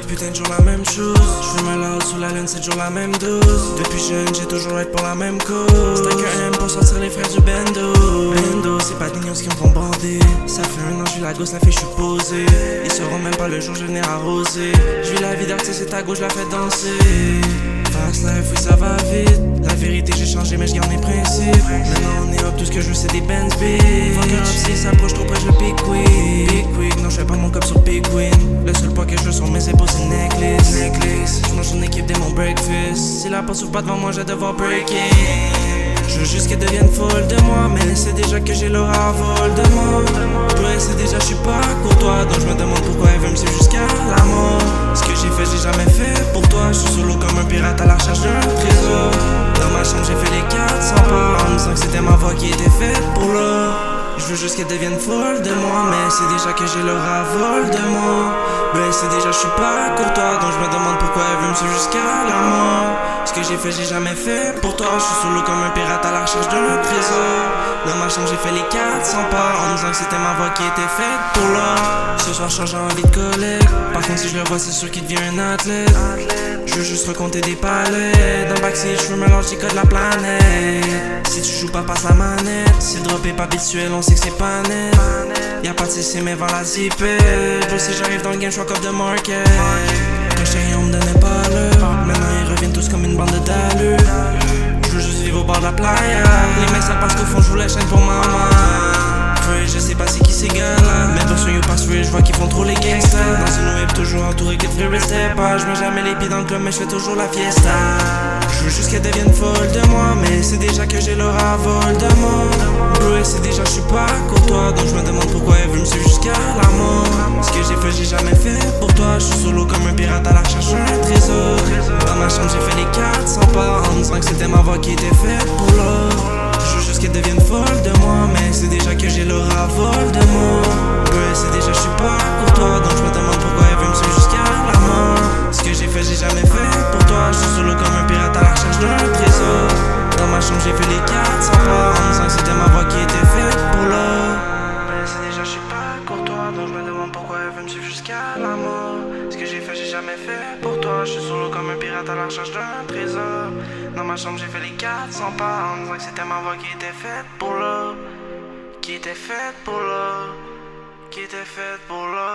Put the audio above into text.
putain de jour la même chose. J'fume un loud sous la lune, c'est toujours la même dose. Depuis jeune, j'ai toujours été pour la même cause. C'était qu'un M pour sortir les frères du bendo. Bendo, c'est pas des news qui me font bander. Ça fait un an, j'vis la gosse, la fille, j'suis posé. Ils sauront même pas le jour, je venais arroser. J'vis la vie d'artiste, c'est ta gauche, la fait danser. Fast life, oui ça va vite. La vérité j'ai changé mais je garde mes principes. Maintenant on est up, tout ce que je veux c'est des Benz bitch. Fuck un up, s'il s'approche trop près je le pick quick. Non je fais pas mon cop sur Big-Win. Le seul poids que je veux sur mes épaules c'est necklace. Je mange une équipe dès mon breakfast. Si la porte s'ouvre pas devant moi je vais devoir break it. Je veux juste qu'elle devienne folle de moi. Mais elle sait déjà que j'ai l'aura vol de moi. Toi elle sait déjà je suis pas courtois. Donc je me demande pourquoi elle veut me suivre jusqu'à la mort. Ce que j'ai fait j'ai jamais fait pour toi. Je suis solo comme un pirate à la recherche d'un trésor. Dans ma chambre j'ai fait les 400 pas en me disant que c'était ma voix qui était faite pour là. Je veux juste qu'elle devienne folle de moi. Mais elle sait déjà que j'ai l'aura vol de moi. Mais elle sait déjà je suis pas courtois. Donc je me demande pourquoi elle veut me suivre jusqu'à la mort. Ce que j'ai fait j'ai jamais fait pour toi. Je suis solo comme un pirate à la recherche d'un trésor. Dans ma chambre j'ai fait les 400 pas en me disant que c'était ma voix qui était faite pour là. Ce soir je change envie de collègue. Par contre si je le vois c'est sûr qu'il devient un athlète. Je veux juste recompter des palettes. Dans le backseat je veux mélanger code la planète. Si tu joues pas passe la manette. Si le drop est pas habituel on sait que c'est pas net. Y'a pas de CC mais vend la zipette. Je sais j'arrive dans le game, j'suis comme de market. Quand j'étais rien on me donnait pas l'heure. Maintenant ils reviennent tous comme une bande de d'allure. Je veux juste vivre au bord de la playa. Les mecs savent pas ce que font, j'joue la chaîne pour maman. Je sais pas c'est qui ces gars-là. Mais dans ce you pass free, j'vois qu'ils font trop les gangsters. Dans une web toujours entouré que de frères restaient pas. J'mets jamais les pieds dans le club mais j'fais toujours la fiesta. Je veux juste qu'elle devienne folle de moi. Mais c'est déjà que j'ai l'aura vol de moi. Bro elle sait déjà je suis pas courtois. Donc je me demande pourquoi elle veut me suivre jusqu'à la mort. Ce que j'ai fait j'ai jamais fait pour toi. Je suis solo comme un pirate à la recherche d'un trésor. Dans ma chambre j'ai fait les 400 pas en me disant que c'était ma voix qui était faite pour l'or. Je veux juste qu'elle devienne folle de moi. Mais c'est déjà que j'ai l'aura vol de moi. Ouais c'est déjà je suis pas courtois. Donc je me demande pourquoi elle veut me suivre jusqu'à la mort. Ce que j'ai fait j'ai jamais fait pour toi. Je suis solo comme un pirate à la recherche d'un trésor. Dans ma chambre j'ai fait les 400 pas en me disant que c'était ma voix qui était faite pour l'or. Ouais c'est déjà je suis pas courtois. Donc je me demande pourquoi elle veut me suivre jusqu'à la mort. Ce que j'ai fait j'ai jamais fait pour toi. Je suis solo comme un pirate à la recherche d'un trésor. Dans ma chambre j'ai fait les 400 pas en disant que c'était ma voix qui était faite pour l'or. Qui était faite pour l'or. Qui était faite pour l'or.